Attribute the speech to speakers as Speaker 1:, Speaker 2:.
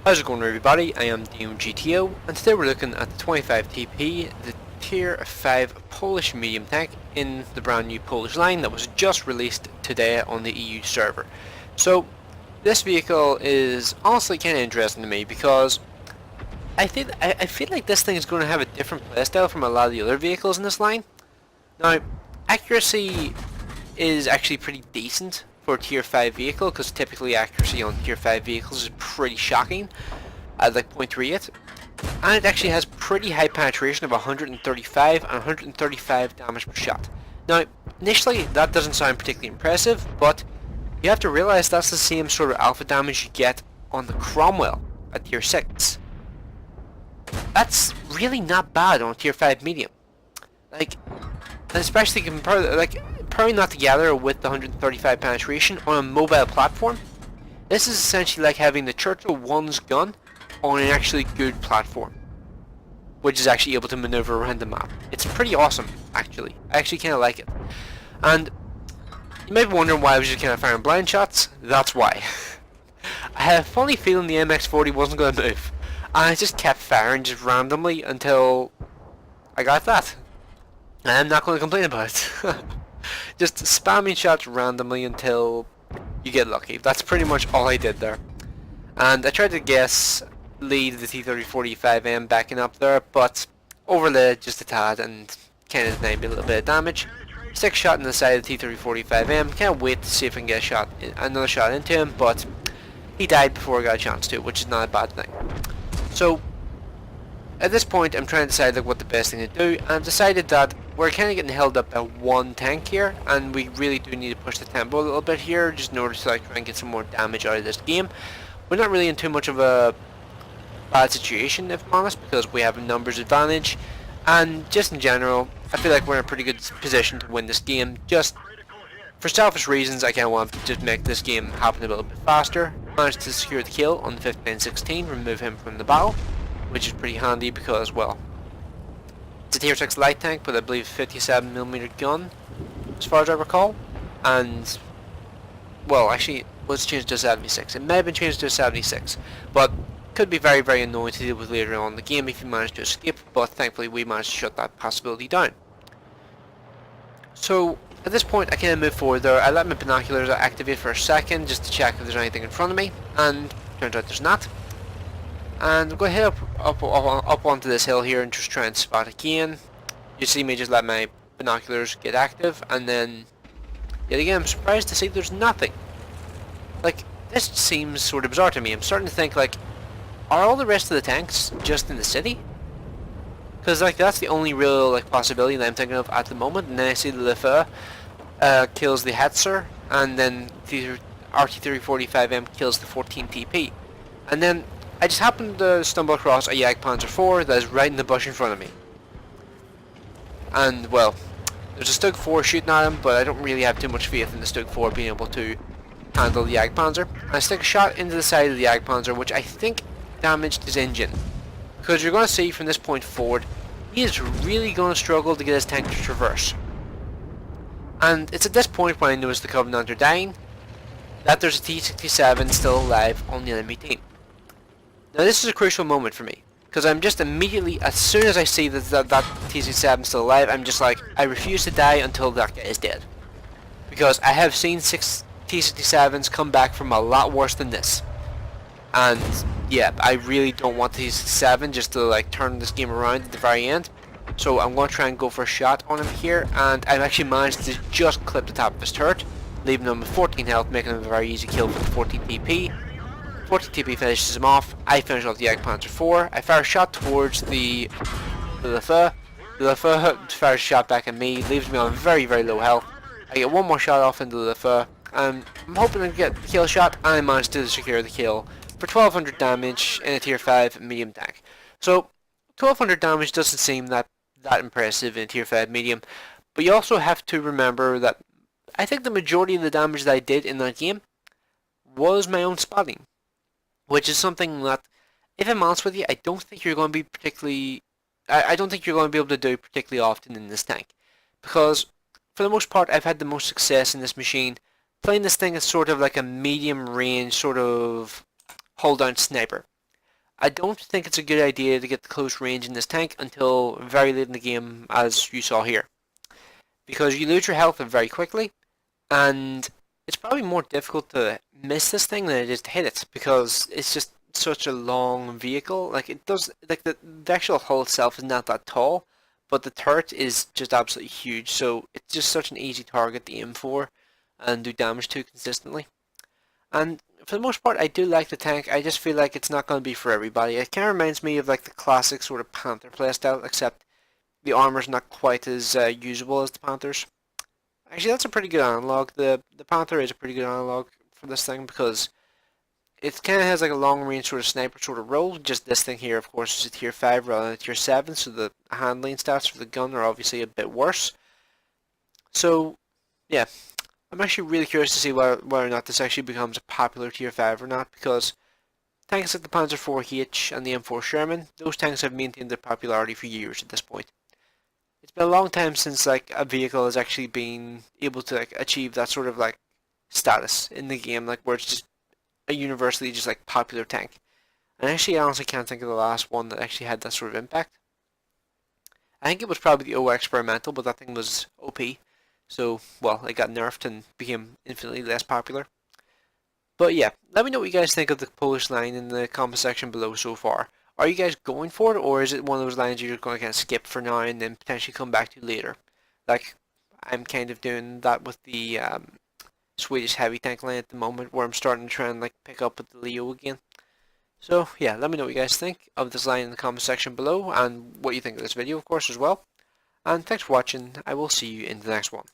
Speaker 1: How's it going, everybody? I am DeanoGTO, and today we're looking at the 25 TP, the Tier 5 Polish medium tank in the brand new Polish line that was just released today on the EU server. So this vehicle is honestly kind of interesting to me because I feel like this thing is going to have a different playstyle from a lot of the other vehicles in this line. Now, accuracy is actually pretty decent for a Tier 5 vehicle, because typically accuracy on Tier 5 vehicles is pretty shocking at like 0.38, and it actually has pretty high penetration of 135 and 135 damage per shot. Now, initially that doesn't sound particularly impressive, but you have to realize that's the same sort of alpha damage you get on the Cromwell at Tier 6. That's really not bad on a Tier 5 medium. Like, especially pairing that together with the 135 penetration on a mobile platform. This is essentially like having the Churchill 1's gun on an actually good platform, which is actually able to maneuver around the map. It's pretty awesome, actually. I actually kind of like it. And you might be wondering why I was just kind of firing blind shots. That's why. I had a funny feeling the MX-40 wasn't going to move, and I just kept firing just randomly until I got that. And I'm not going to complain about it. Just spamming shots randomly until you get lucky. That's pretty much all I did there. And I tried to guess lead the T-3045M backing up there, but overlaid just a tad and kind of denied me a little bit of damage. Stick a shot in the side of the T-3045M. Can't wait to see if I can get another shot into him, but he died before I got a chance to, which is not a bad thing. So at this point, I'm trying to decide like what the best thing to do, and I've decided that we're kind of getting held up by one tank here, and we really do need to push the tempo a little bit here, just in order to like try and get some more damage out of this game. We're not really in too much of a bad situation, if I'm honest, because we have a numbers advantage, and just in general, I feel like we're in a pretty good position to win this game. Just for selfish reasons, I kind of want to just make this game happen a little bit faster. Managed to secure the kill on the 5916, remove him from the battle, which is pretty handy because, well, it's a Tier 6 light tank with I believe 57mm gun, as far as I recall, and, well, actually it was changed to a 76. It may have been changed to a 76, but could be very, very annoying to deal with later on in the game if you manage to escape, but thankfully we managed to shut that possibility down. So at this point I kind of move forward there. I let my binoculars activate for a second just to check if there's anything in front of me, and turns out there's not. And I'm going to head up onto this hill here and just try and spot again. You see me just let my binoculars get active, and then yet again I'm surprised to see there's nothing. Like, this seems sort of bizarre to me. I'm starting to think, like, are all the rest of the tanks just in the city? Because like that's the only real like possibility that I'm thinking of at the moment. And then I see the Lefeu kills the Hetzer, and then the RT-3045M kills the 14 TP, and then I just happened to stumble across a Jagdpanzer IV that is right in the bush in front of me. And, well, there's a Stug 4 shooting at him, but I don't really have too much faith in the Stug 4 being able to handle the Jagdpanzer. And I stick a shot into the side of the Jagdpanzer, which I think damaged his engine. Because you're going to see from this point forward, he is really going to struggle to get his tank to traverse. And it's at this point when I notice the Covenant are dying, that there's a T-67 still alive on the enemy team. Now this is a crucial moment for me, because I'm just immediately, as soon as I see that T-67 is still alive, I'm just like, I refuse to die until that guy is dead. Because I have seen 6 T-67s come back from a lot worse than this. And yeah, I really don't want T-67 just to like turn this game around at the very end. So I'm going to try and go for a shot on him here, and I've actually managed to just clip the top of his turret, leaving him with 14 health, making him a very easy kill for the 14 TP. 14 TP finishes him off. I finish off the Jagdpanzer IV. I fire a shot towards the Lefeu. The Lefeu fires a shot back at me, leaves me on very, very low health. I get one more shot off into the Lefeu, and I'm hoping to get the kill shot, and I manage to secure the kill for 1200 damage in a Tier 5 medium tank. So 1200 damage doesn't seem that impressive in a Tier 5 medium, but you also have to remember that I think the majority of the damage that I did in that game was my own spotting. Which is something that, if I'm honest with you, I don't think you're going to be particularly... I don't think you're going to be able to do particularly often in this tank. Because, for the most part, I've had the most success in this machine playing this thing as sort of like a medium range, sort of hold down sniper. I don't think it's a good idea to get the close range in this tank until very late in the game, as you saw here, because you lose your health very quickly, and it's probably more difficult to miss this thing than it is to hit it, because it's just such a long vehicle. Like, it does, like, the actual hull itself is not that tall, but the turret is just absolutely huge, so it's just such an easy target to aim for and do damage to consistently. And for the most part, I do like the tank. I just feel like it's not going to be for everybody. It kind of reminds me of like the classic sort of Panther playstyle, except the armor's not quite as usable as the Panthers. Actually, that's a pretty good analog. The Panther is a pretty good analog for this thing because it kind of has like a long range sort of sniper sort of role. Just this thing here, of course, is a tier 5 rather than a tier 7, so the handling stats for the gun are obviously a bit worse. So, yeah, I'm actually really curious to see whether or not this actually becomes a popular tier 5 or not, because tanks like the Panzer IV-H and the M4 Sherman, those tanks have maintained their popularity for years at this point. It's been a long time since like a vehicle has actually been able to like achieve that sort of like status in the game, like where it's just a universally just like popular tank. And actually, I honestly can't think of the last one that actually had that sort of impact. I think it was probably the O Experimental, but that thing was OP. So, well, it got nerfed and became infinitely less popular. But yeah, let me know what you guys think of the Polish line in the comment section below so far. Are you guys going for it, or is it one of those lines you're just going to kind of skip for now and then potentially come back to later? Like, I'm kind of doing that with the Swedish heavy tank line at the moment, where I'm starting to try and like pick up with the Leo again. So yeah, let me know what you guys think of this line in the comment section below, and what you think of this video, of course, as well. And thanks for watching. I will see you in the next one.